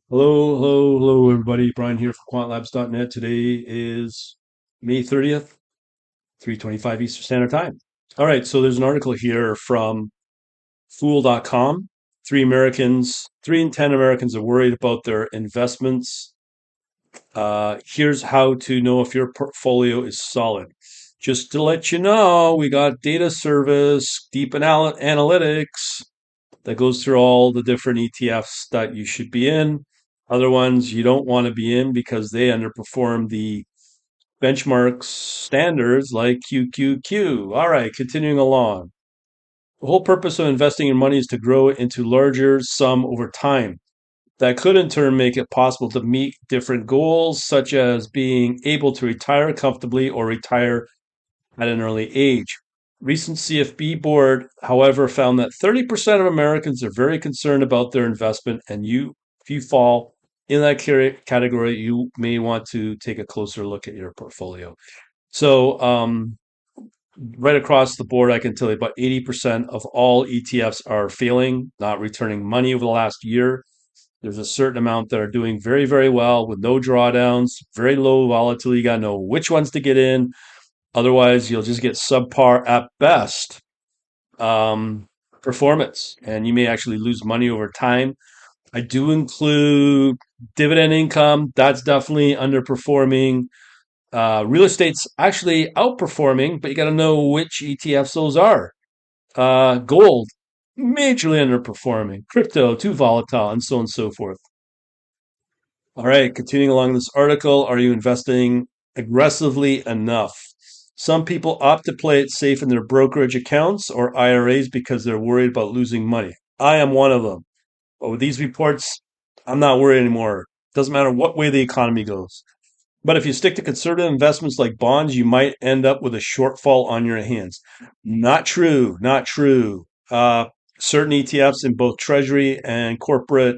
Hello, everybody. Brian here from quantlabs.net. Today is May 30th, 3:25 Eastern Standard Time. All right, so there's an article here from fool.com. Three in 10 Americans are worried about their investments. Here's how to know if your portfolio is solid. Just to let you know, we got data service, deep analytics, that goes through all the different ETFs that you should be in. Other ones you don't want to be in because they underperform the benchmark standards like QQQ. All right, continuing along. The whole purpose of investing your money is to grow it into larger sum over time. That could in turn make it possible to meet different goals, such as being able to retire comfortably or retire at an early age. Recent CFB board, however, found that 30% of Americans are very concerned about their investment, and if you fall in that category, you may want to take a closer look at your portfolio. So, right across the board, I can tell you about 80% of all ETFs are failing, not returning money over the last year. There's a certain amount that are doing very, very well with no drawdowns, very low volatility. You got to know which ones to get in. Otherwise, you'll just get subpar at best performance, and you may actually lose money over time. I do include dividend income. That's definitely underperforming. Real estate's actually outperforming, but you got to know which ETFs those are. Gold, majorly underperforming. Crypto, too volatile, and so on and so forth. All right, continuing along this article, are you investing aggressively enough? Some people opt to play it safe in their brokerage accounts or IRAs because they're worried about losing money. I am one of them. But with these reports, I'm not worried anymore. Doesn't matter what way the economy goes. But if you stick to conservative investments like bonds, you might end up with a shortfall on your hands. Not true. Not true. Certain ETFs in both treasury and corporate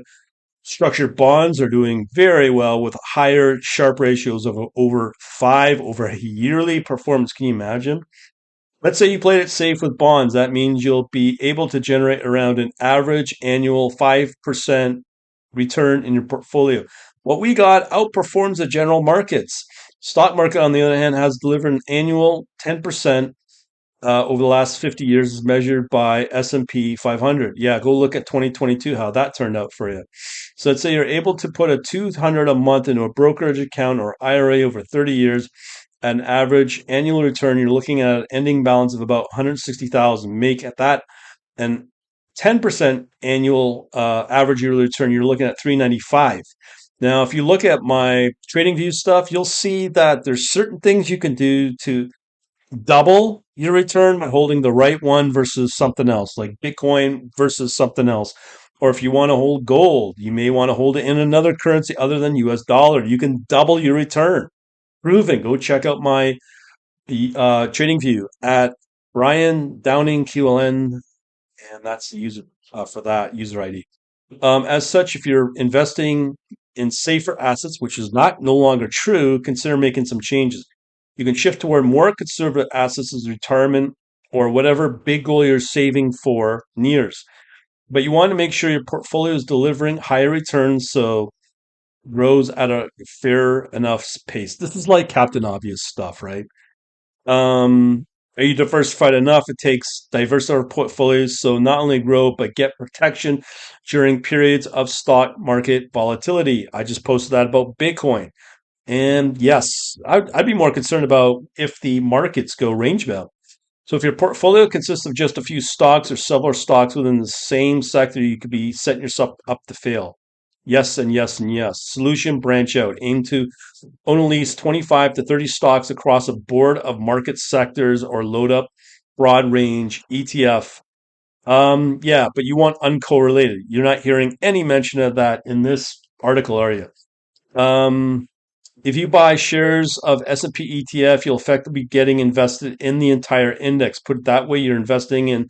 structured bonds are doing very well with higher Sharpe ratios of over 5 over a yearly performance. Can you imagine? Let's say you played it safe with bonds. That means you'll be able to generate around an average annual 5% return in your portfolio. What we got outperforms the general markets. Stock market, on the other hand, has delivered an annual 10% over the last 50 years as measured by S&P 500. Yeah, go look at 2022, how that turned out for you. So let's say you're able to put a 200 a month into a brokerage account or IRA over 30 years, an average annual return, you're looking at an ending balance of about 160,000. Make at that an 10% annual average yearly return, you're looking at 395. Now, if you look at my TradingView stuff, you'll see that there's certain things you can do to double your return by holding the right one versus something else, like Bitcoin versus something else. Or if you want to hold gold, you may want to hold it in another currency other than US dollar. You can double your return. Proven. Go check out my trading view at Brian Downing QLN, and that's the user for that user ID. As such, if you're investing in safer assets, which is not no longer true, consider making some changes. You can shift toward more conservative assets as retirement or whatever big goal you're saving for nears. But you want to make sure your portfolio is delivering higher returns so grows at a fair enough pace. This is like Captain Obvious stuff, right? Um, are you diversified enough? It takes diversified portfolios so not only grow but get protection during periods of stock market volatility. I just posted that about Bitcoin. And yes, I'd be more concerned about if the markets go range bound. So if your portfolio consists of just a few stocks or several stocks within the same sector, you could be setting yourself up to fail. Yes, and yes, and yes. Solution: branch out. Aim to own at least 25 to 30 stocks across a board of market sectors or load up broad range ETF. Yeah, but you want uncorrelated. You're not hearing any mention of that in this article, are you? Um, if you buy shares of S&P ETF, you'll effectively be getting invested in the entire index. Put it that way, you're investing in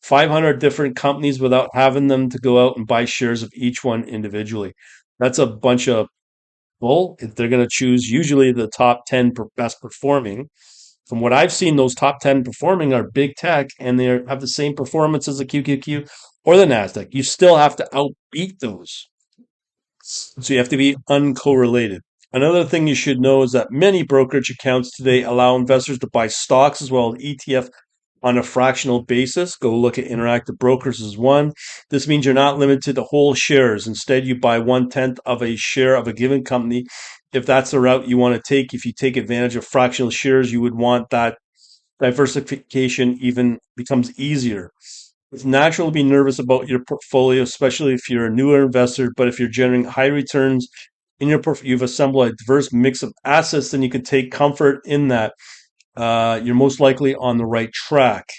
500 different companies without having them to go out and buy shares of each one individually. That's a bunch of bull. If they're going to choose usually the top 10 best performing. From what I've seen, those top 10 performing are big tech and they have the same performance as the QQQ or the NASDAQ. You still have to outbeat those. So you have to be uncorrelated. Another thing you should know is that many brokerage accounts today allow investors to buy stocks as well as ETF on a fractional basis. Go look at Interactive Brokers as one. This means you're not limited to whole shares. Instead, you buy 1/10 of a share of a given company. If that's the route you want to take, if you take advantage of fractional shares, you would want that diversification even becomes easier. It's natural to be nervous about your portfolio, especially if you're a newer investor. But if you're generating high returns in your portfolio, you've assembled a diverse mix of assets, then you can take comfort in that. You're most likely on the right track.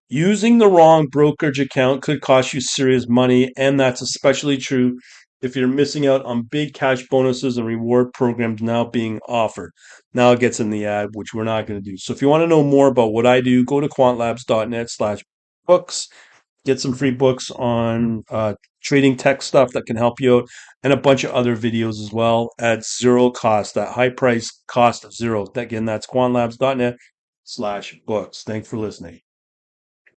Using the wrong brokerage account could cost you serious money, and that's especially true if you're missing out on big cash bonuses and reward programs now being offered. Now it gets in the ad, which we're not going to do. So if you want to know more about what I do, go to quantlabs.net/books, get some free books on trading tech stuff that can help you out, and a bunch of other videos as well at zero cost, that high price cost of zero. Again, that's quantlabs.net/books. Thanks for listening.